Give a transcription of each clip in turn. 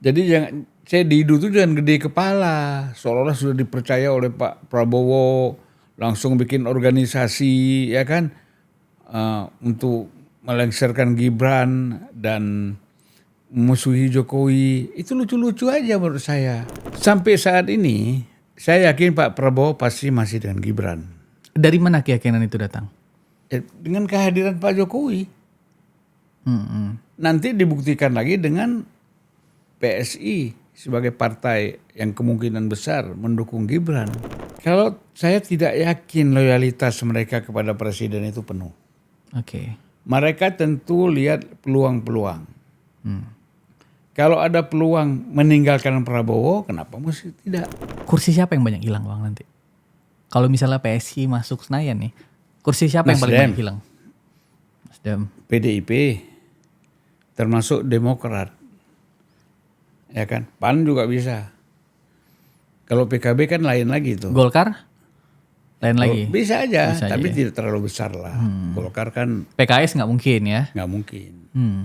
Jadi saya didu tuh jangan gede kepala, seolah-olah sudah dipercaya oleh Pak Prabowo, langsung bikin organisasi ya kan, untuk melengsarkan Gibran dan memusuhi Jokowi. Itu lucu-lucu aja menurut saya. Sampai saat ini saya yakin Pak Prabowo pasti masih dengan Gibran. Dari mana keyakinan itu datang? Dengan kehadiran Pak Jokowi. Nanti dibuktikan lagi dengan PSI sebagai partai yang kemungkinan besar mendukung Gibran. Kalau saya tidak yakin loyalitas mereka kepada presiden itu penuh. Oke. Mereka tentu lihat peluang-peluang. Kalau ada peluang meninggalkan Prabowo, kenapa mesti tidak? Kursi siapa yang banyak hilang Bang nanti? Kalau misalnya PSI masuk Senayan nih, kursi siapa yang paling Nasdem. banyak hilang? Nasdem. PDIP, termasuk Demokrat. Ya kan, PAN juga bisa. Kalau PKB kan lain lagi tuh. Golkar? Lain lagi? Bisa aja, Bisa tapi aja ya. tidak terlalu besar lah. Golkar kan PKS nggak mungkin ya? nggak mungkin.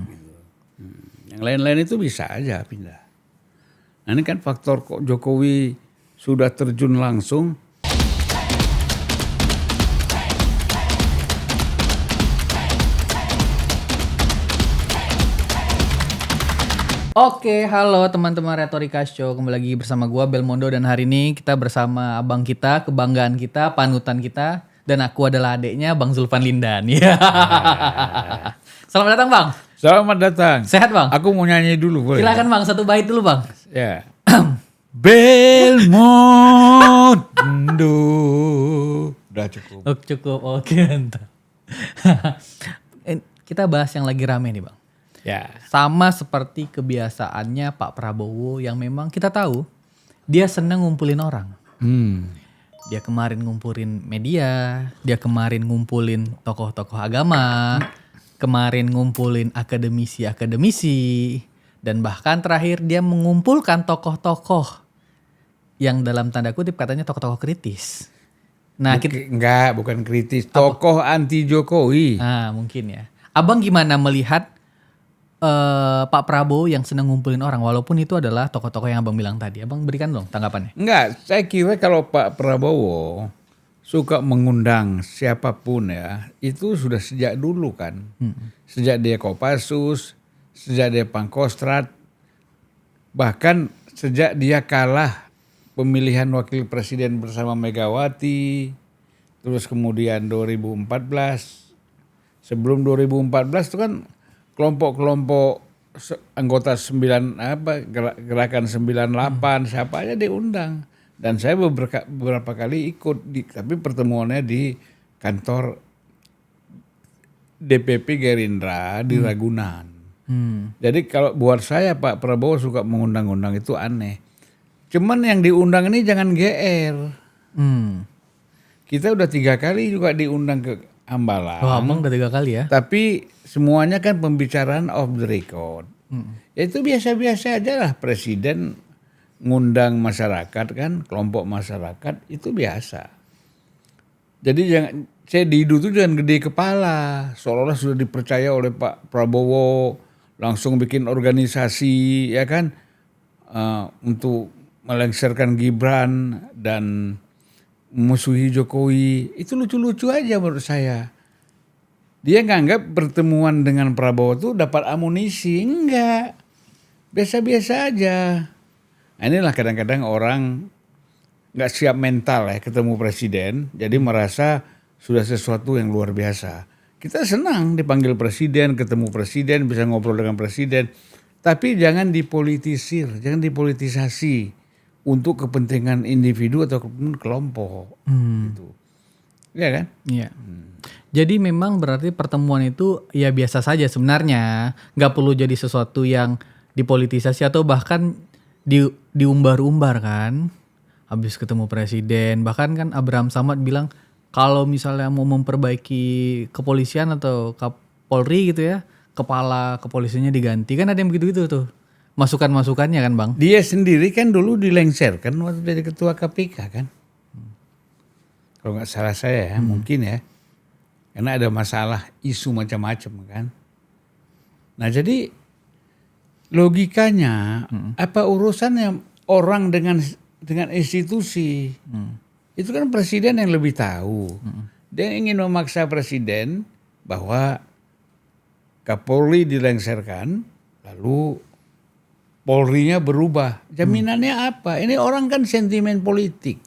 Gitu. Yang lain-lain itu bisa aja pindah. Nah ini kan faktor kok Jokowi sudah terjun langsung. Oke, halo teman-teman Retorika Show. Kembali lagi bersama gua Belmondo dan hari ini kita bersama abang kita, kebanggaan kita, panutan kita, dan aku adalah adiknya Bang Zulfan Lindan. Ya. Selamat datang, Bang. Selamat datang. Sehat, Bang? Aku mau nyanyi dulu boleh? Silakan, Bang. Satu bait dulu, Bang. Ya. Belmondo. Udah cukup. Oh, cukup. Oke, mantap. Kita bahas yang lagi rame nih, Bang. Ya. Sama seperti kebiasaannya Pak Prabowo yang memang kita tahu dia senang ngumpulin orang. Dia kemarin ngumpulin media, dia kemarin ngumpulin tokoh-tokoh agama, kemarin ngumpulin akademisi-akademisi, dan bahkan terakhir dia mengumpulkan tokoh-tokoh yang dalam tanda kutip katanya tokoh-tokoh kritis. Nah, Bukan kritis. Tokoh anti Jokowi. mungkin ya. Abang gimana melihat Pak Prabowo yang senang ngumpulin orang walaupun itu adalah tokoh-tokoh yang abang bilang tadi. Abang berikan dong tanggapannya. Enggak, saya kira kalau Pak Prabowo suka mengundang siapapun ya, itu sudah sejak dulu kan. Sejak dia Kopassus, sejak dia Pangkostrat, bahkan sejak dia kalah pemilihan wakil presiden bersama Megawati, terus kemudian 2014, sebelum 2014 itu kan kelompok-kelompok anggota gerakan 98 siapa aja diundang, dan saya beberapa kali ikut tapi pertemuannya di kantor DPP Gerindra di Ragunan. Jadi kalau buat saya Pak Prabowo suka mengundang-undang itu aneh. Cuman yang diundang ini jangan GR. Kita udah 3 kali juga diundang ke Hambalang. Oh, abang udah 3 kali ya. Tapi semuanya kan pembicaraan off the record. Ya itu biasa-biasa aja lah presiden ngundang masyarakat kan, kelompok masyarakat itu biasa. Jadi saya didu tuh jangan gede kepala, seolah-olah sudah dipercaya oleh Pak Prabowo, langsung bikin organisasi ya kan, untuk melengsarkan Gibran dan memusuhi Jokowi. Itu lucu-lucu aja menurut saya. Dia nganggap pertemuan dengan Prabowo itu dapat amunisi. Enggak. Biasa-biasa aja. Nah, inilah kadang-kadang orang nggak siap mental ya ketemu presiden. Jadi merasa sudah sesuatu yang luar biasa. Kita senang dipanggil presiden, ketemu presiden, bisa ngobrol dengan presiden. Tapi jangan dipolitisir, jangan dipolitisasi untuk kepentingan individu atau kelompok. Gitu. Iya kan? Iya. Jadi memang berarti pertemuan itu ya biasa saja sebenarnya, nggak perlu jadi sesuatu yang dipolitisasi atau bahkan diumbar-umbar kan. Habis ketemu presiden, bahkan kan Abraham Samad bilang kalau misalnya mau memperbaiki kepolisian atau Kapolri gitu ya, kepala kepolisiannya diganti, kan ada yang begitu-gitu tuh. Masukan-masukannya kan, Bang. Dia sendiri kan dulu dilengserkan waktu jadi ketua KPK kan. Kalau nggak salah saya ya, mungkin ya. Karena ada masalah isu macam-macam kan. Nah jadi logikanya apa urusannya orang dengan institusi? Itu kan presiden yang lebih tahu. Dia ingin memaksa presiden bahwa Kapolri dilengsarkan, lalu Polrinya berubah. Jaminannya apa? Ini orang kan sentimen politik,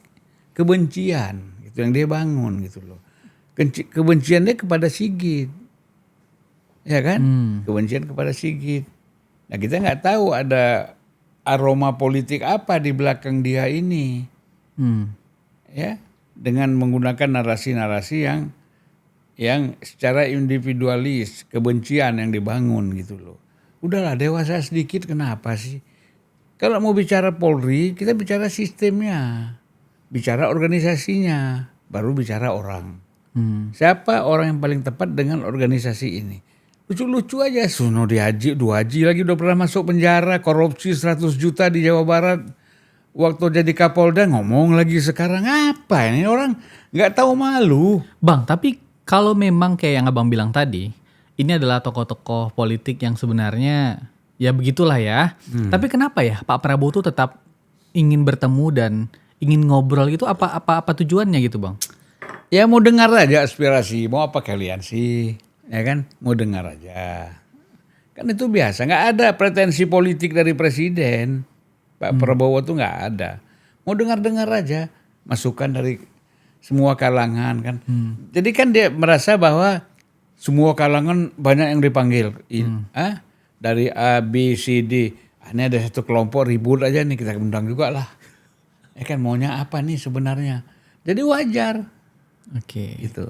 kebencian, itu yang dia bangun gitu loh. Kebencian dia kepada Sigit, ya kan? Kebencian kepada Sigit. Nah kita nggak tahu ada aroma politik apa di belakang dia ini, ya, dengan menggunakan narasi-narasi yang secara individualis, kebencian yang dibangun gitu loh. Udahlah dewasa sedikit, kenapa sih? Kalau mau bicara Polri, kita bicara sistemnya, bicara organisasinya, baru bicara orang. Siapa orang yang paling tepat dengan organisasi ini? Lucu-lucu aja, Suno Dihaji, Dua Haji lagi udah pernah masuk penjara, korupsi 100 juta di Jawa Barat. Waktu jadi Kapolda ngomong lagi, sekarang apa ini orang nggak tahu malu. Bang, tapi kalau memang kayak yang abang bilang tadi, ini adalah tokoh-tokoh politik yang sebenarnya ya begitulah ya. Tapi kenapa ya Pak Prabowo tuh tetap ingin bertemu dan ingin ngobrol gitu? Apa tujuannya gitu bang? Ya mau dengar aja aspirasi, mau apa kalian sih, ya kan? Mau dengar aja. Kan itu biasa, nggak ada pretensi politik dari presiden. Pak Prabowo tuh nggak ada. Mau dengar-dengar aja, masukan dari semua kalangan kan. Jadi kan dia merasa bahwa semua kalangan banyak yang dipanggil. Dari A, B, C, D. Ini ada satu kelompok ribut aja nih, kita undang juga lah. Ya kan maunya apa nih sebenarnya. Jadi wajar. Oke. Gitu.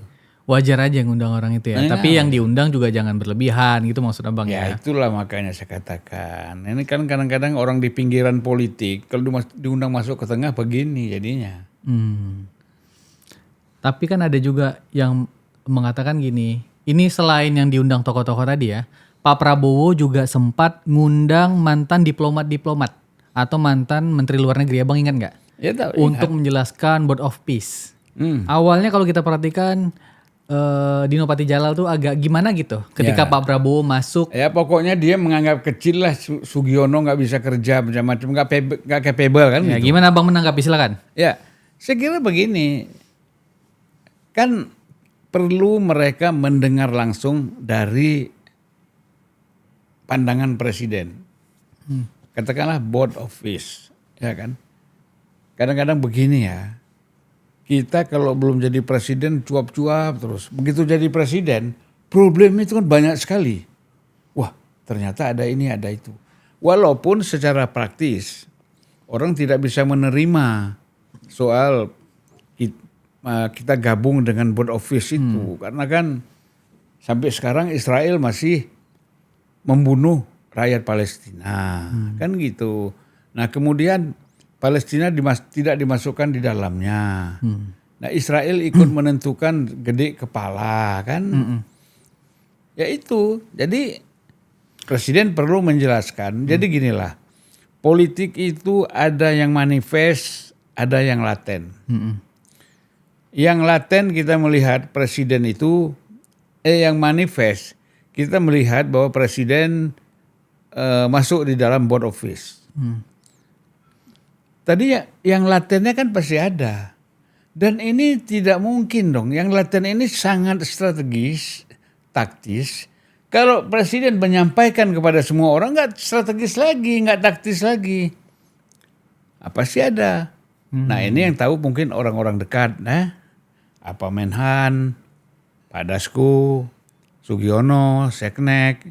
Wajar aja ngundang orang itu ya. Tapi yang diundang juga jangan berlebihan gitu maksud abang ya. Ya itulah makanya saya katakan. Ini kan kadang-kadang orang di pinggiran politik, kalau diundang masuk ke tengah begini jadinya. Tapi kan ada juga yang mengatakan gini. Ini selain yang diundang tokoh-tokoh tadi ya, Pak Prabowo juga sempat ngundang mantan diplomat-diplomat atau mantan menteri luar negeri, abang ingat nggak? Ya, tahu, untuk menjelaskan Board of Peace. Awalnya kalau kita perhatikan Dino Patijalal tuh agak gimana gitu ketika Pak Prabowo masuk. Ya pokoknya dia menganggap kecil lah Sugiono nggak bisa kerja macam-macam, nggak capable kan. Ya, gitu. Gimana abang menanggapi, silakan. Ya saya kira begini, kan perlu mereka mendengar langsung dari pandangan presiden. Katakanlah Board of Peace, ya kan. Kadang-kadang begini ya, kita kalau belum jadi presiden cuap-cuap terus. Begitu jadi presiden, problem itu kan banyak sekali. Wah, ternyata ada ini, ada itu. Walaupun secara praktis, orang tidak bisa menerima soal kita gabung dengan Board of Peace itu. Karena kan sampai sekarang Israel masih membunuh rakyat Palestina. Kan gitu. Nah kemudian Palestina tidak dimasukkan di dalamnya. Nah Israel ikut menentukan gede kepala kan. Ya itu. Jadi presiden perlu menjelaskan. Jadi ginilah. Politik itu ada yang manifest, ada yang laten. Yang laten kita melihat presiden itu, yang manifest kita melihat bahwa presiden masuk di dalam Board of Peace. Tadi yang latennya kan pasti ada. Dan ini tidak mungkin dong. Yang laten ini sangat strategis, taktis. Kalau presiden menyampaikan kepada semua orang nggak strategis lagi, nggak taktis lagi. Apa sih ada? Nah ini yang tahu mungkin orang-orang dekat. Apa Menhan, Pak Dasko, Sugiono, Seknek,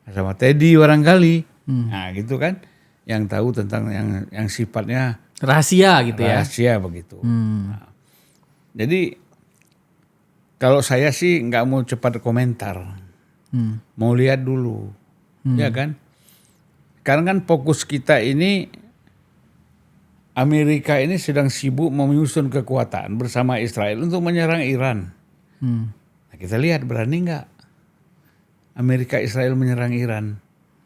sama Teddy barangkali. Nah gitu kan. Yang tahu tentang yang sifatnya rahasia gitu ya. Rahasia begitu. Nah, jadi kalau saya sih nggak mau cepat komentar. Mau lihat dulu. Ya kan. Karena kan fokus kita ini Amerika ini sedang sibuk menyusun kekuatan bersama Israel untuk menyerang Iran. Nah, kita lihat berani nggak Amerika Israel menyerang Iran,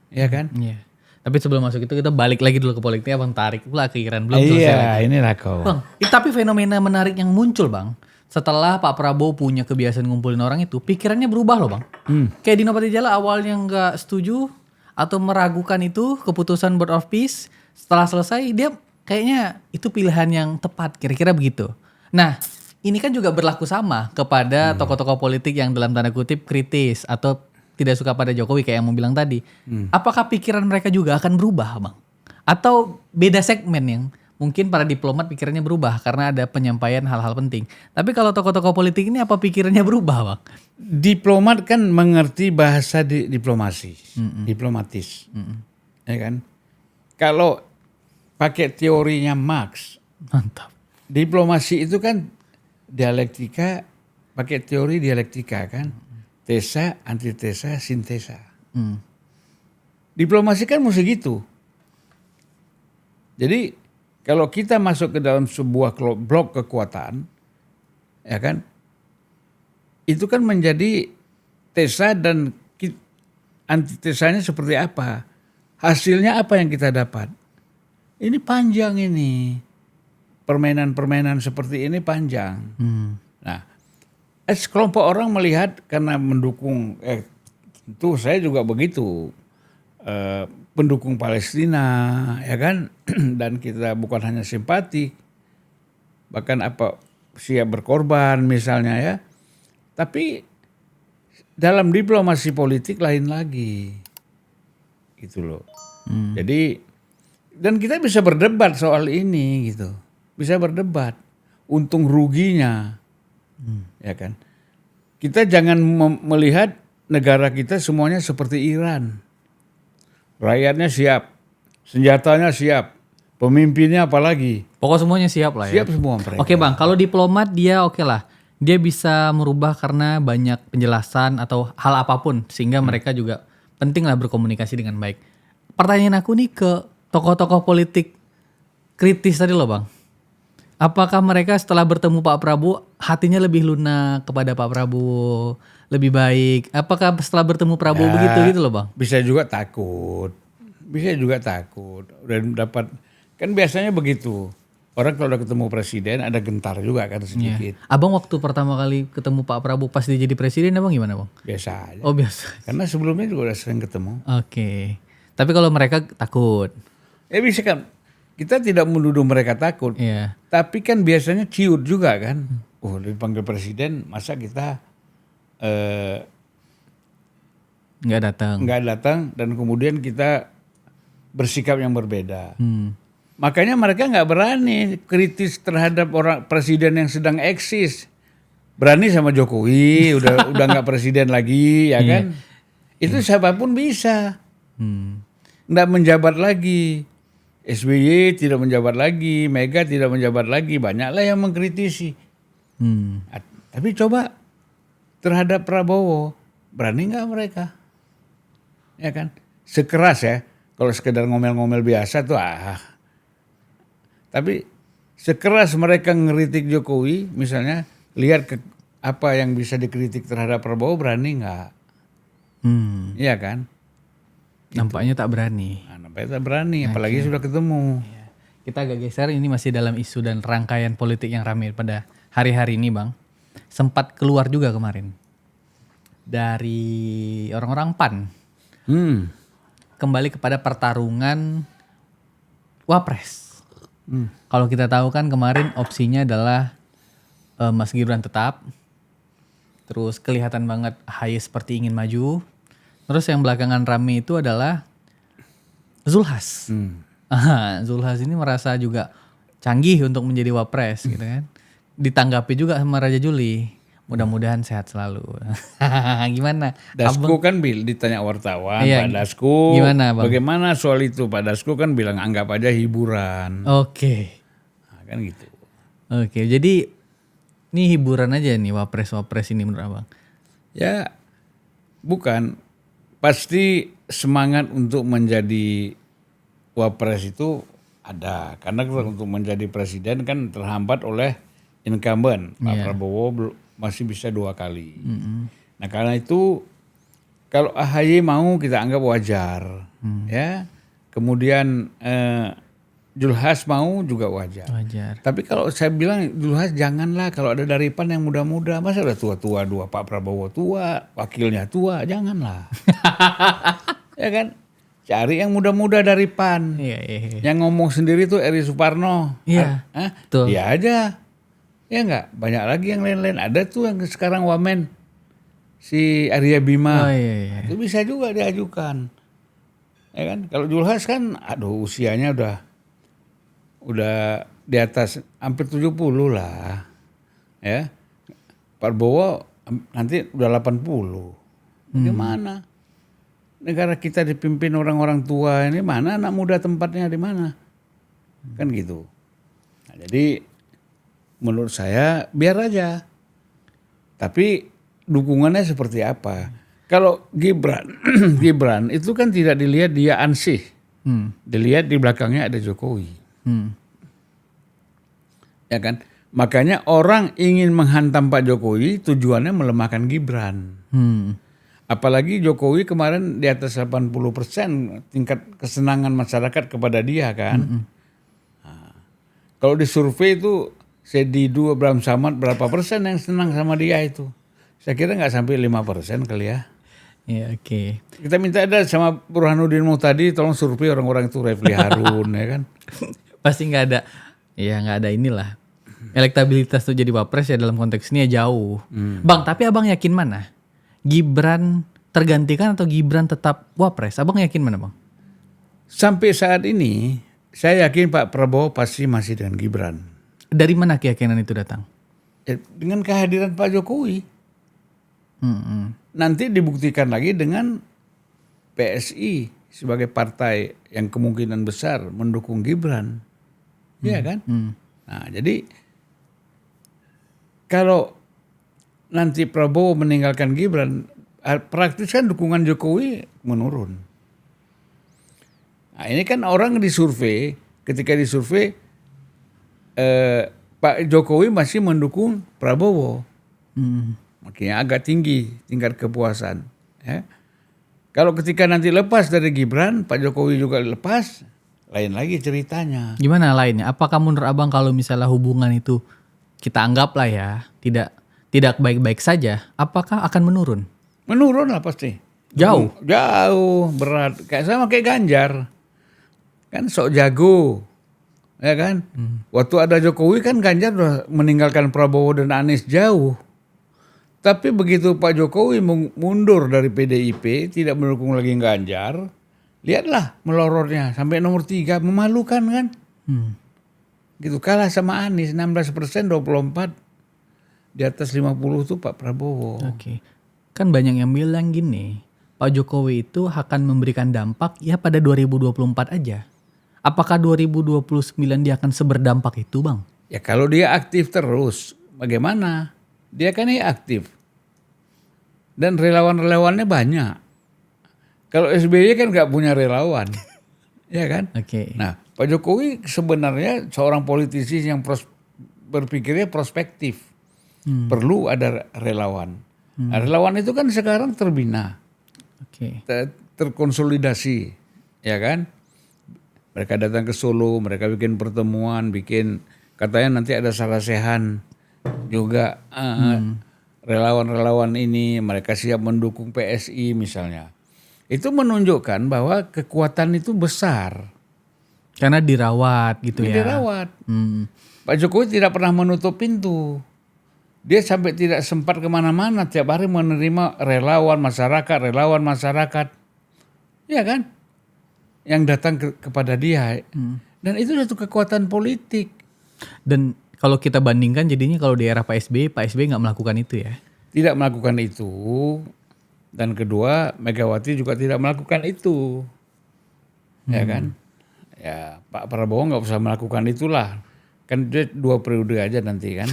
ya kan? Iya. Tapi sebelum masuk itu kita balik lagi dulu ke politik, abang tarik pula ke Iran belum selesai. Iya, lagi. inilah kau. Bang, tapi fenomena menarik yang muncul bang, setelah Pak Prabowo punya kebiasaan ngumpulin orang itu, pikirannya berubah loh bang. Kayak Dino Patijalal awalnya nggak setuju, atau meragukan itu keputusan Board of Peace, setelah selesai dia kayaknya itu pilihan yang tepat, kira-kira begitu. Nah, ini kan juga berlaku sama kepada tokoh-tokoh politik yang dalam tanda kutip kritis atau tidak suka pada Jokowi kayak yang mau bilang tadi. Apakah pikiran mereka juga akan berubah, Bang? Atau beda segmen yang mungkin para diplomat pikirannya berubah karena ada penyampaian hal-hal penting. Tapi kalau tokoh-tokoh politik ini apa pikirannya berubah, Bang? Diplomat kan mengerti bahasa diplomasi, diplomatis, ya kan? Kalau pakai teorinya Marx, Mantap. diplomasi itu kan dialektika, pakai teori dialektika kan, tesa, antitesa, sintesa. Diplomasi kan mesti gitu. Jadi kalau kita masuk ke dalam sebuah blok kekuatan, ya kan, itu kan menjadi tesa dan antitesanya seperti apa, hasilnya apa yang kita dapat. Ini panjang ini, permainan-permainan seperti ini panjang. Nah, sekelompok orang melihat karena mendukung, tentu saya juga begitu, pendukung Palestina, ya kan, dan kita bukan hanya simpati, bahkan siap berkorban misalnya ya, tapi dalam diplomasi politik lain lagi, gitu loh. Jadi dan kita bisa berdebat soal ini gitu, bisa berdebat untung ruginya, ya kan. Kita jangan melihat negara kita semuanya seperti Iran. Rakyatnya siap, senjatanya siap, pemimpinnya apalagi. Pokok semuanya siap lah ya. Siap semua mereka. Oke Bang, kalau diplomat dia oke lah. Dia bisa merubah karena banyak penjelasan atau hal apapun. Sehingga mereka juga penting lah berkomunikasi dengan baik. Pertanyaan aku nih ke tokoh-tokoh politik kritis tadi loh Bang. Apakah mereka setelah bertemu Pak Prabowo hatinya lebih lunak kepada Pak Prabowo? Lebih baik. Apakah setelah bertemu Prabowo begitu gitu loh Bang? Bisa juga takut. Dan dapat, kan biasanya begitu. Orang kalau udah ketemu presiden ada gentar juga kan sedikit. Abang waktu pertama kali ketemu Pak Prabowo pas dia jadi presiden abang gimana Bang? Biasa aja. Oh biasa. Karena sebelumnya juga udah sering ketemu. Oke. Tapi kalau mereka takut. Bisa kan. Kita tidak menuduh mereka takut. Iya. Tapi kan biasanya ciut juga kan. Dipanggil presiden masa kita nggak datang dan kemudian kita bersikap yang berbeda. Makanya mereka nggak berani kritis terhadap orang presiden yang sedang eksis. Berani sama Jokowi, udah nggak presiden lagi, ya kan? Itu siapapun bisa. Nggak menjabat lagi. SBY tidak menjabat lagi, Mega tidak menjabat lagi, banyaklah yang mengkritisi. Tapi coba terhadap Prabowo, berani nggak mereka? Ya kan? Sekeras ya, kalau sekedar ngomel-ngomel biasa tuh Tapi sekeras mereka ngeritik Jokowi, misalnya lihat apa yang bisa dikritik terhadap Prabowo, berani nggak? Iya kan? Nampaknya tak berani. Nampaknya tak berani, apalagi sudah ketemu. Kita agak geser, ini masih dalam isu dan rangkaian politik yang ramai pada hari-hari ini Bang. Sempat keluar juga kemarin dari orang-orang PAN. Kembali kepada pertarungan Wapres. Kalau kita tahu kan kemarin opsinya adalah Mas Gibran tetap. Terus kelihatan banget AHY seperti ingin maju. Terus yang belakangan rame itu adalah Zulhas. Zulhas ini merasa juga canggih untuk menjadi Wapres gitu kan. Ditanggapi juga sama Raja Juli. Mudah-mudahan sehat selalu. Gimana? Dasko kan ditanya wartawan, Iya, Pak Dasko, gimana, Bang? bagaimana soal itu? Pak Dasko kan bilang anggap aja hiburan. Oke. Nah, kan gitu. Oke, jadi ini hiburan aja nih Wapres ini menurut Abang? Ya, bukan. Pasti semangat untuk menjadi Wapres itu ada. Karena untuk menjadi presiden kan terhambat oleh incumbent. Pak Prabowo masih bisa 2 kali. Nah karena itu kalau AHY mau kita anggap wajar. Ya. Kemudian Zulhas mau juga wajar. Tapi kalau saya bilang Zulhas janganlah, kalau ada dari PAN yang muda-muda, masa udah tua-tua 2, Pak Prabowo tua, wakilnya tua, janganlah. Ya kan? Cari yang muda-muda dari PAN. Iya. Yang ngomong sendiri tuh Eri Suparno. Iya. Betul. Dia aja. Ya enggak, banyak lagi yang lain-lain. Ada tuh yang sekarang wamen. Si Arya Bima. Oh iya. Itu bisa juga diajukan. Ya kan? Kalau Julhas kan aduh usianya udah di atas hampir 70 lah. Ya. Prabowo nanti udah 80. Gimana? Negara kita dipimpin orang-orang tua ini, mana anak muda tempatnya di mana? Kan gitu. Nah, jadi menurut saya biar aja. Tapi dukungannya seperti apa? Kalau Gibran, Gibran itu kan tidak dilihat dia ansih. Dilihat di belakangnya ada Jokowi. Ya kan? Makanya orang ingin menghantam Pak Jokowi tujuannya melemahkan Gibran. Apalagi Jokowi kemarin di atas 80% tingkat kesenangan masyarakat kepada dia kan. Nah, kalau di survei itu Sedidu, Abraham Samad berapa persen yang senang sama dia itu? Saya kira nggak sampai 5% kali ya. Iya oke. Kita minta ada sama Burhanuddin Muhtadi tolong survei orang-orang itu Refli Harun ya kan. Pasti nggak ada. Ya nggak ada inilah. Elektabilitas tuh jadi wapres ya dalam konteks ini ya jauh. Bang, tapi abang yakin mana? Gibran tergantikan atau Gibran tetap wapres? Abang yakin mana bang? Sampai saat ini saya yakin Pak Prabowo pasti masih dengan Gibran. Dari mana keyakinan itu datang? Dengan kehadiran Pak Jokowi. Nanti dibuktikan lagi dengan PSI sebagai partai yang kemungkinan besar mendukung Gibran. Iya kan? Nah jadi kalau nanti Prabowo meninggalkan Gibran, praktis kan dukungan Jokowi menurun. Nah ini kan orang disurvei, ketika disurvei Pak Jokowi masih mendukung Prabowo. Makanya agak tinggi tingkat kepuasan. Ya. Kalau ketika nanti lepas dari Gibran, Pak Jokowi juga lepas, lain lagi ceritanya. Gimana lainnya? Apakah menurut abang kalau misalnya hubungan itu kita anggaplah ya tidak baik-baik saja, apakah akan menurun? Menurun lah pasti. Jauh? Jauh, berat. Kayak sama kayak Ganjar. Kan sok jago. Ya kan? Waktu ada Jokowi kan Ganjar udah meninggalkan Prabowo dan Anies jauh. Tapi begitu Pak Jokowi mundur dari PDIP, tidak mendukung lagi Ganjar, lihatlah melorotnya sampai nomor 3, memalukan kan? Gitu, kalah sama Anies 16%, 24%. Di atas 50 tuh Pak Prabowo. Oke. Kan banyak yang bilang gini, Pak Jokowi itu akan memberikan dampak ya pada 2024 aja. Apakah 2029 dia akan seberdampak itu bang? Ya kalau dia aktif terus, bagaimana? Dia kan ini aktif. Dan relawan-relawannya banyak. Kalau SBY kan nggak punya relawan. Ya kan? Oke. Nah Pak Jokowi sebenarnya seorang politisi yang berpikirnya prospektif. Perlu ada relawan. Nah, relawan itu kan sekarang terbina. Oke. Terkonsolidasi. Ya kan? Mereka datang ke Solo, mereka bikin pertemuan, katanya nanti ada sarasehan juga. Relawan-relawan ini mereka siap mendukung PSI misalnya. Itu menunjukkan bahwa kekuatan itu besar. Karena dirawat gitu ya. Dirawat. Pak Jokowi tidak pernah menutup pintu. Dia sampai tidak sempat kemana-mana, tiap hari menerima relawan masyarakat. Iya kan? Yang datang kepada dia. Dan itu satu kekuatan politik. Dan kalau kita bandingkan jadinya kalau di era Pak SBY nggak melakukan itu ya? Tidak melakukan itu. Dan kedua, Megawati juga tidak melakukan itu. Ya kan? Ya Pak Prabowo nggak usah melakukan itulah. Kan dia 2 periode aja nanti kan.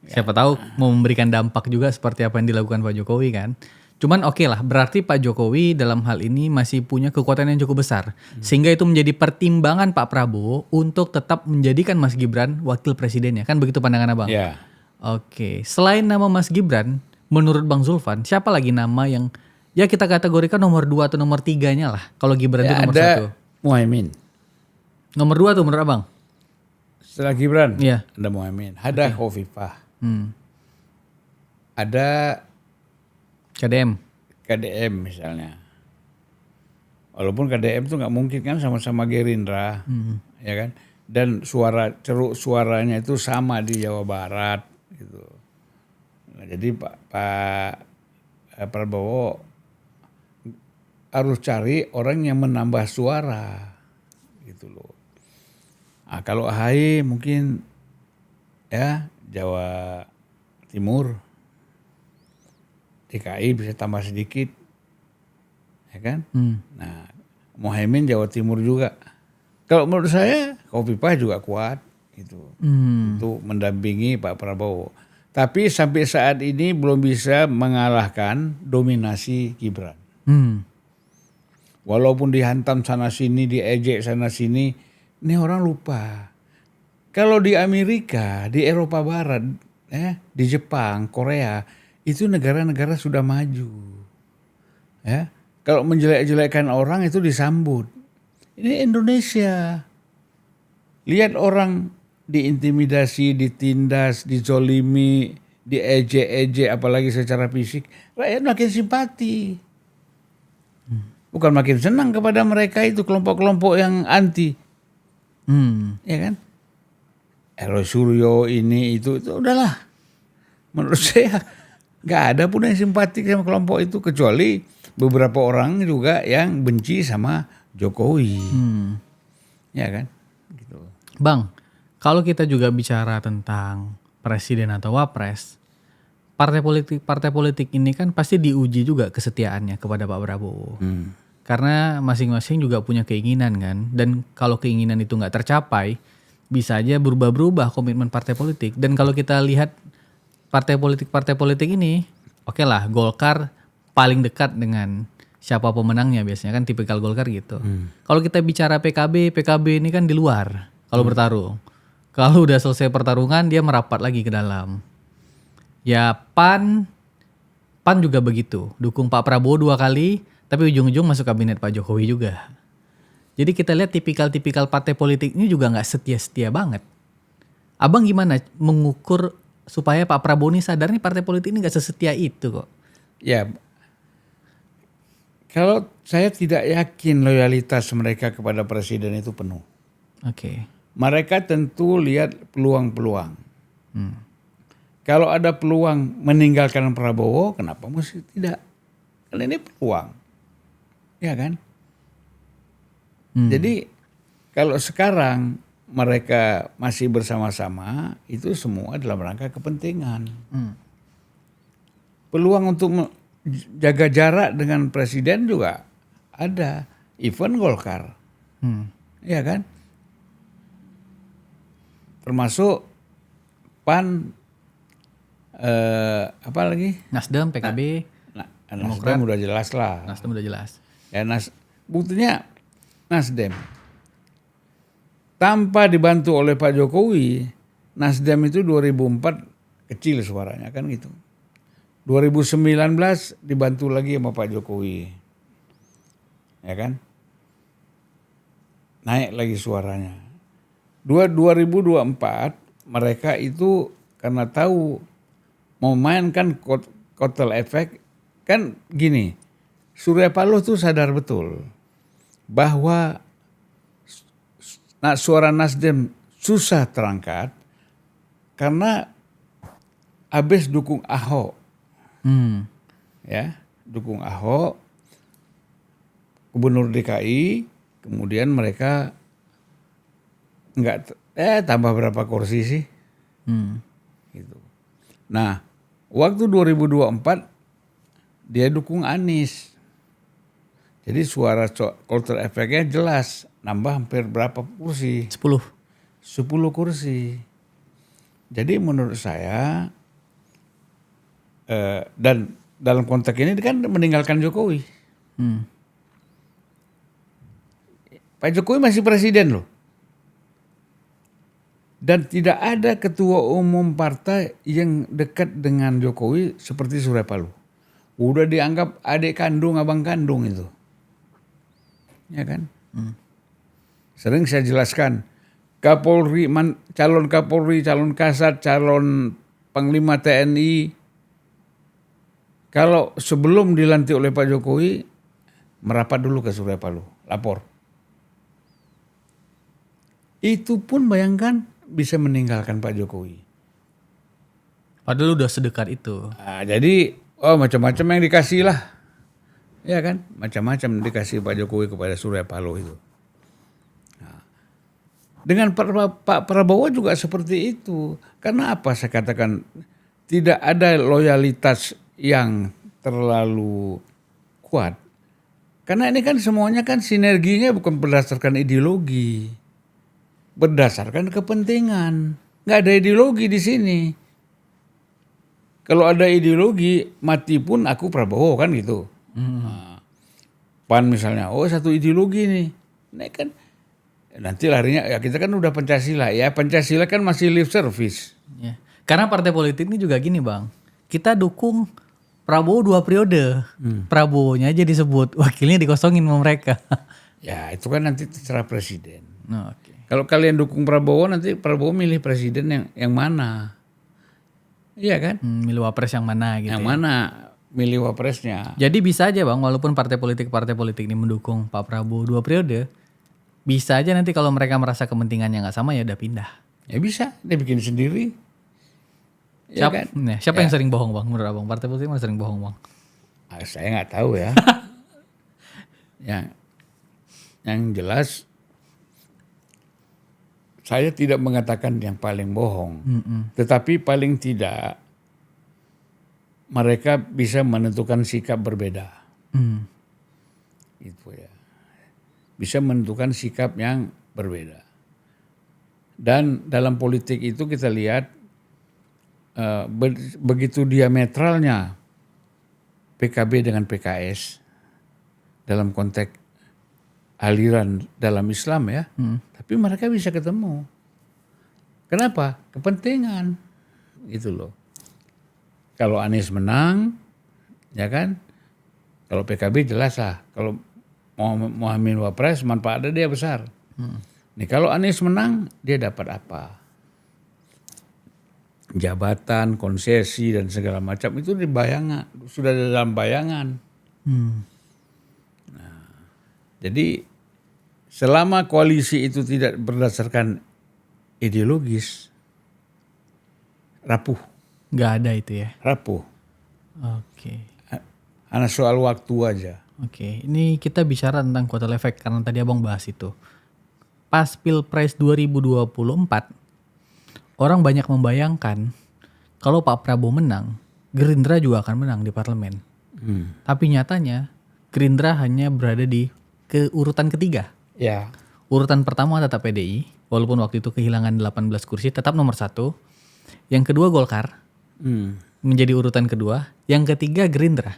Siapa tahu mau memberikan dampak juga seperti apa yang dilakukan Pak Jokowi kan. Cuman oke lah, berarti Pak Jokowi dalam hal ini masih punya kekuatan yang cukup besar. Sehingga itu menjadi pertimbangan Pak Prabowo untuk tetap menjadikan Mas Gibran wakil presidennya. Kan begitu pandangan abang? Ya. Oke, selain nama Mas Gibran, menurut Bang Zulfan, siapa lagi nama yang ya kita kategorikan nomor 2 atau nomor 3-nya lah. Kalau Gibran itu nomor 1. Ada Muhaimin. Nomor 2 tuh menurut abang? Setelah Gibran, Iya. ada Muhaimin. Ada Khofifah. Ada KDM. KDM misalnya. Walaupun KDM tuh nggak mungkin kan sama-sama Gerindra, ya kan? Dan ceruk suaranya itu sama di Jawa Barat, gitu. Nah, jadi Pak Prabowo harus cari orang yang menambah suara, gitu loh. Nah, kalau AHY mungkin ya Jawa Timur, DKI bisa tambah sedikit, ya kan? Nah, Muhaimin Jawa Timur juga. Kalau menurut saya Khofifah juga kuat, gitu, untuk mendampingi Pak Prabowo. Tapi sampai saat ini belum bisa mengalahkan dominasi Gibran. Walaupun dihantam sana sini, diejek sana sini, ini orang lupa. Kalau di Amerika, di Eropa Barat, di Jepang, Korea, itu negara-negara sudah maju. Ya, kalau menjelek-jelekkan orang itu disambut. Ini Indonesia. Lihat orang diintimidasi, ditindas, dizolimi, diejek-ejek, apalagi secara fisik. Rakyat makin simpati. Bukan makin senang kepada mereka itu kelompok-kelompok yang anti. Ya kan? Ero Suryo ini itu udahlah. Menurut saya gak ada pun yang simpati sama kelompok itu, kecuali beberapa orang juga yang benci sama Jokowi. Ya kan? Gitu. Bang, kalau kita juga bicara tentang presiden atau wapres, partai politik ini kan pasti diuji juga kesetiaannya kepada Pak Prabowo. Karena masing-masing juga punya keinginan kan, dan kalau keinginan itu nggak tercapai, bisa aja berubah-berubah komitmen partai politik. Dan kalau kita lihat partai politik ini, oke lah, Golkar paling dekat dengan siapa pemenangnya biasanya kan, tipikal Golkar gitu. Kalau kita bicara PKB ini kan di luar kalau bertarung. Kalau udah selesai pertarungan dia merapat lagi ke dalam. Ya PAN juga begitu, dukung Pak Prabowo 2 kali. Tapi ujung-ujung masuk kabinet Pak Jokowi juga. Jadi kita lihat tipikal partai politik ini juga nggak setia-setia banget. Abang gimana mengukur supaya Pak Prabowo ini sadar nih partai politik ini nggak sesetia itu kok? Ya, kalau saya tidak yakin loyalitas mereka kepada presiden itu penuh. Oke. Mereka tentu lihat peluang-peluang. Kalau ada peluang meninggalkan Prabowo, kenapa mesti tidak? Karena ini peluang. Ya kan? Jadi kalau sekarang mereka masih bersama-sama, itu semua dalam rangka kepentingan. Peluang untuk jaga jarak dengan presiden juga ada. Even Golkar. Ya kan? Termasuk PAN, apa lagi? Nasdem, PKB, Nasdem udah jelas lah. Nasdem udah jelas. Ya, buktinya Nasdem tanpa dibantu oleh Pak Jokowi, Nasdem itu 2004 kecil suaranya kan gitu. 2019 dibantu lagi sama Pak Jokowi. Ya kan? Naik lagi suaranya. 2024 mereka itu karena tahu mau mainkan kotel efek kan gini. Surya Paloh tuh sadar betul bahwa suara Nasdem susah terangkat karena habis dukung Ahok. Ya, dukung Ahok, Gubernur DKI, kemudian mereka tambah berapa kursi sih? Gitu. Nah, waktu 2024 dia dukung Anies. Jadi suara kotel efeknya jelas, nambah hampir berapa kursi? 10 kursi. Jadi menurut saya, dan dalam konteks ini kan meninggalkan Jokowi. Pak Jokowi masih presiden loh. Dan tidak ada ketua umum partai yang dekat dengan Jokowi seperti Surya Paloh. Udah dianggap adik kandung, abang kandung itu. Ya kan? Sering saya jelaskan, Kapolri, calon Kapolri, calon Kasat, calon Panglima TNI, kalau sebelum dilantik oleh Pak Jokowi, merapat dulu ke Surya Paloh, lapor. Itu pun bayangkan bisa meninggalkan Pak Jokowi. Padahal udah sedekat itu. Nah, jadi macam-macam yang dikasih lah. Ya kan, macam-macam dikasih Pak Jokowi kepada Surya Paloh itu. Nah, dengan Pak Prabowo juga seperti itu. Karena apa saya katakan tidak ada loyalitas yang terlalu kuat. Karena ini kan semuanya kan sinerginya bukan berdasarkan ideologi. Berdasarkan kepentingan. Nggak ada ideologi di sini. Kalau ada ideologi, mati pun aku Prabowo kan gitu. Nah, PAN misalnya, satu ideologi nih. Nah kan nanti larinya, ya kita kan udah Pancasila. Ya Pancasila kan masih lip service. Ya. Karena partai politik ini juga gini Bang. Kita dukung Prabowo 2 periode. Prabowo-nya aja disebut, wakilnya dikosongin sama mereka. Ya itu kan nanti terserah presiden. Oke. Kalau kalian dukung Prabowo, nanti Prabowo milih presiden yang mana? Iya kan? Milih wapres yang mana gitu. Yang mana milih wapresnya? Jadi bisa aja Bang, walaupun partai politik ini mendukung Pak Prabowo 2 periode, bisa aja nanti kalau mereka merasa kepentingannya nggak sama ya udah pindah. Ya bisa, dia bikin sendiri. Ya kan? Siapa yang sering bohong Bang menurut Abang? Partai politik mana sering bohong Bang? Saya nggak tahu ya. Yang jelas saya tidak mengatakan yang paling bohong, tetapi paling tidak mereka bisa menentukan sikap berbeda. Itu ya, bisa menentukan sikap yang berbeda. Dan dalam politik itu kita lihat begitu diametralnya PKB dengan PKS dalam konteks aliran dalam Islam ya, tapi mereka bisa ketemu. Kenapa? Kepentingan, gitu loh. Kalau Anies menang, ya kan? Kalau PKB jelas lah. Kalau Muhammad Wapres manfaatnya dia besar. Nih kalau Anies menang, dia dapat apa? Jabatan, konsesi dan segala macam itu sudah dalam bayangan. Jadi selama koalisi itu tidak berdasarkan ideologis, rapuh. Nggak ada itu ya? Rapuh. Oke. Hanya soal waktu aja. Oke, ini kita bicara tentang kotel efek karena tadi Abang bahas itu. Pas Pilpres 2024, orang banyak membayangkan kalau Pak Prabowo menang, Gerindra juga akan menang di parlemen. Tapi nyatanya Gerindra hanya berada di urutan ketiga. Ya. Urutan pertama tetap PDI, walaupun waktu itu kehilangan 18 kursi, tetap nomor 1. Yang kedua Golkar, menjadi urutan kedua. Yang ketiga Gerindra.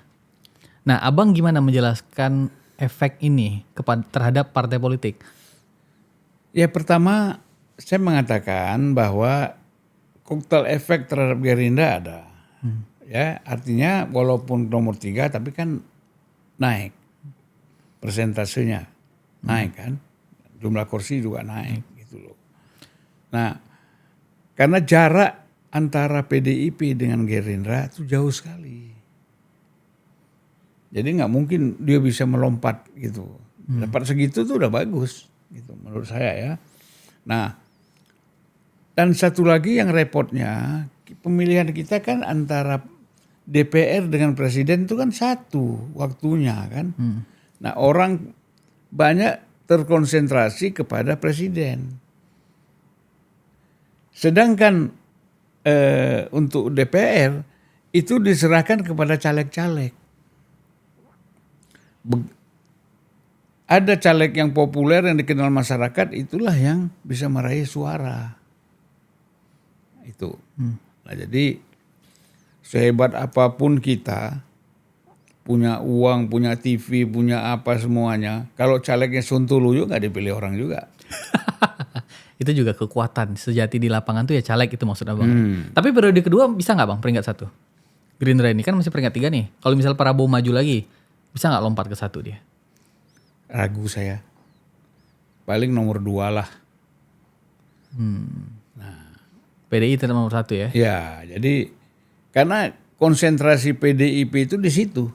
Nah, Abang gimana menjelaskan efek ini terhadap partai politik? Ya pertama saya mengatakan bahwa kotel efek terhadap Gerindra ada. Ya, artinya walaupun nomor 3 tapi kan naik. Persentasenya naik kan. Jumlah kursi juga naik gitu loh. Nah, karena jarak antara PDIP dengan Gerindra itu jauh sekali. Jadi nggak mungkin dia bisa melompat gitu. Dapat segitu tuh udah bagus gitu menurut saya ya. Nah, dan satu lagi yang repotnya pemilihan kita kan antara DPR dengan presiden itu kan satu waktunya kan. Nah, orang banyak terkonsentrasi kepada presiden. Sedangkan untuk DPR itu diserahkan kepada caleg-caleg. Ada caleg yang populer yang dikenal masyarakat, itulah yang bisa meraih suara. Itu. Nah, jadi sehebat apapun kita, punya uang, punya TV, punya apa semuanya, kalau calegnya sontoloyo nggak dipilih orang juga. Itu juga kekuatan sejati di lapangan tuh ya caleg itu maksud Abang. Tapi periode kedua bisa nggak Bang peringkat 1? Gerindra ini kan masih peringkat 3 nih. Kalau misal Prabowo maju lagi, bisa nggak lompat ke 1 dia? Ragu saya. Paling nomor 2 lah. PDI tetap nomor 1 ya? Ya, jadi karena konsentrasi PDIP itu di situ.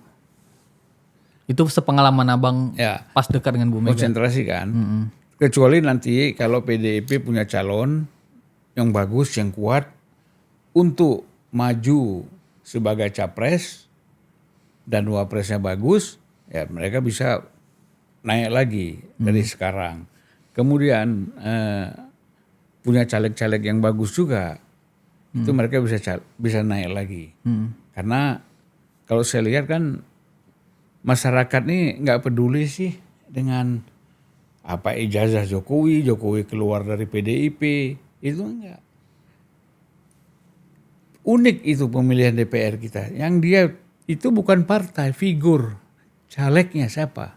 Itu sepengalaman abang Ya, pas dekat dengan Bu Mega. konsentrasi kan. Kecuali nanti kalau PDIP punya calon yang bagus, yang kuat untuk maju sebagai capres dan wapresnya bagus, ya mereka bisa naik lagi dari sekarang. Kemudian punya caleg-caleg yang bagus juga, itu mereka bisa naik lagi. Karena kalau saya lihat kan masyarakat nih nggak peduli sih dengan apa ijazah Jokowi keluar dari PDIP, itu enggak. Unik itu pemilihan DPR kita, yang dia itu bukan partai, figur calegnya siapa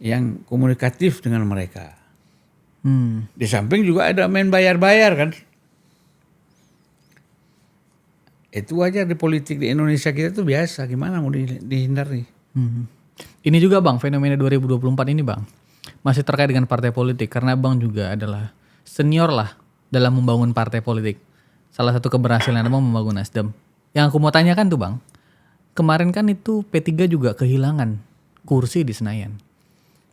yang komunikatif dengan mereka. Di samping juga ada main bayar-bayar kan. Itu wajar di politik di Indonesia kita tuh biasa, gimana mau dihindari. Ini juga Bang, fenomena 2024 ini Bang, masih terkait dengan partai politik. Karena Bang juga adalah senior lah dalam membangun partai politik. Salah satu keberhasilan Abang membangun Nasdem. Yang aku mau tanyakan tuh Bang, kemarin kan itu P3 juga kehilangan kursi di Senayan.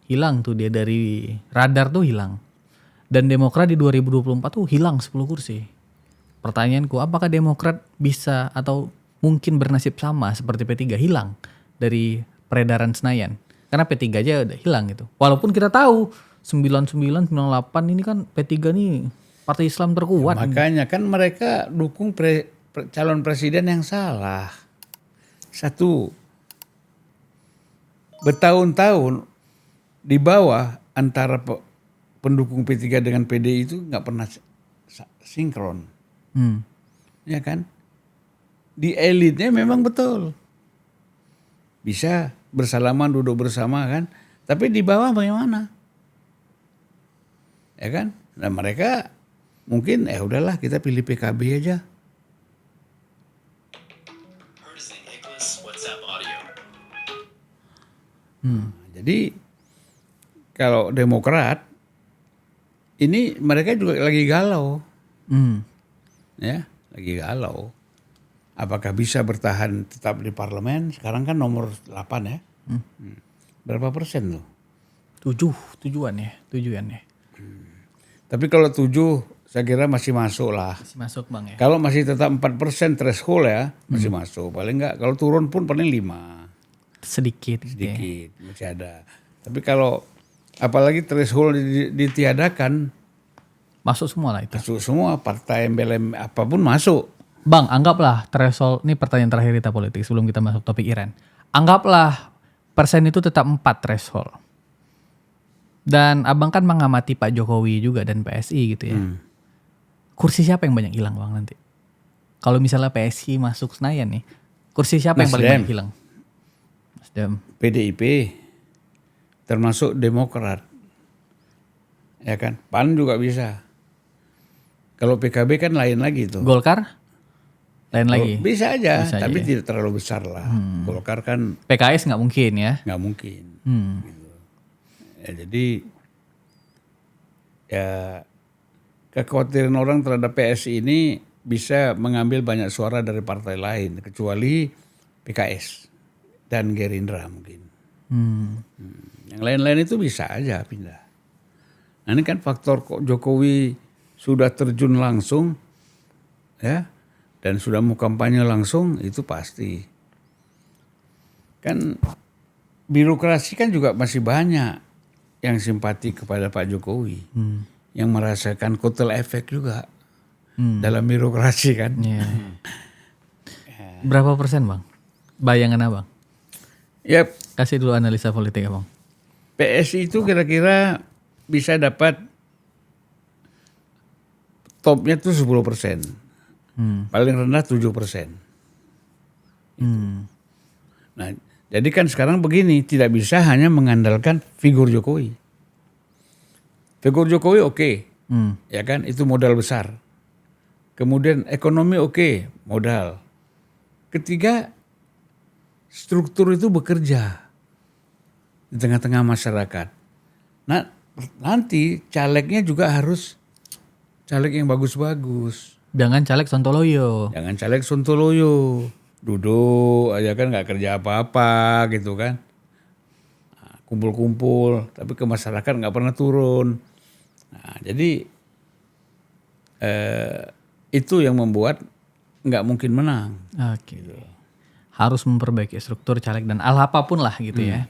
Hilang tuh dia dari radar tuh hilang. Dan Demokrat di 2024 tuh hilang 10 kursi. Pertanyaanku, apakah Demokrat bisa atau mungkin bernasib sama seperti P3 hilang dari peredaran Senayan? Karena P3 aja udah hilang gitu. Walaupun kita tahu 99, 98 ini kan P3 nih partai Islam terkuat. Makanya kan mereka dukung calon presiden yang salah. Satu, bertahun-tahun di bawah antara pendukung P3 dengan PDI itu nggak pernah sinkron. Ya kan? Di elitnya memang betul. Bisa bersalaman, duduk bersama kan. Tapi di bawah bagaimana? Ya kan? Nah mereka mungkin udahlah kita pilih PKB aja. Jadi kalau Demokrat ini mereka juga lagi galau. Ya, lagi galau. Apakah bisa bertahan tetap di parlemen? Sekarang kan nomor 8 ya. Berapa persen tuh? 7 ya. Tapi kalau 7 saya kira masih masuk lah. Masih masuk Bang ya. Kalau masih tetap 4% threshold ya, masih masuk. Paling enggak, kalau turun pun paling 5. Sedikit. Sedikit, masih ada. Tapi kalau apalagi threshold ditiadakan, Masuk semua lah itu. masuk semua partai embelem apapun masuk. Bang, anggaplah threshold, ini pertanyaan terakhir kita politik sebelum kita masuk topik Iran. Anggaplah persen itu tetap 4 threshold. Dan abang kan mengamati Pak Jokowi juga dan PSI gitu ya. Kursi siapa yang banyak hilang Bang nanti? Kalau misalnya PSI masuk Senayan nih, kursi siapa yang paling Nasdem. banyak hilang? Nasdem. PDIP, termasuk Demokrat. Ya kan, PAN juga bisa. Kalau PKB kan lain lagi tuh. Golkar? Lain lagi? Bisa aja, Bisa tapi aja. tidak terlalu besar lah. Golkar kan PKS nggak mungkin ya? nggak mungkin. Gitu. Ya, jadi ya kekhawatiran orang terhadap PSI ini bisa mengambil banyak suara dari partai lain, kecuali PKS dan Gerindra mungkin. Yang lain-lain itu bisa aja pindah. Nah ini kan faktor kok Jokowi sudah terjun langsung, ya, dan sudah mau kampanye langsung, itu pasti. Kan birokrasi kan juga masih banyak yang simpati kepada Pak Jokowi, yang merasakan kotel efek juga dalam birokrasi kan. Iya. Berapa persen Bang? Bayangan abang? Ya Kasih dulu analisa politik abang. PSI itu kira-kira bisa dapat topnya tuh 10%. Paling rendah 7%. Nah, jadi kan sekarang begini, tidak bisa hanya mengandalkan figur Jokowi. Figur Jokowi oke, ya kan, itu modal besar. Kemudian ekonomi oke, modal. Ketiga, struktur itu bekerja di tengah-tengah masyarakat. Nah, nanti calegnya juga harus caleg yang bagus-bagus. Jangan caleg Sontoloyo. Jangan caleg sontoloyo, duduk aja kan nggak kerja apa-apa gitu kan. kumpul-kumpul, tapi ke masyarakat nggak pernah turun. Nah, jadi itu yang membuat nggak mungkin menang. Oke. Harus memperbaiki struktur caleg dan hal apapun lah gitu ya.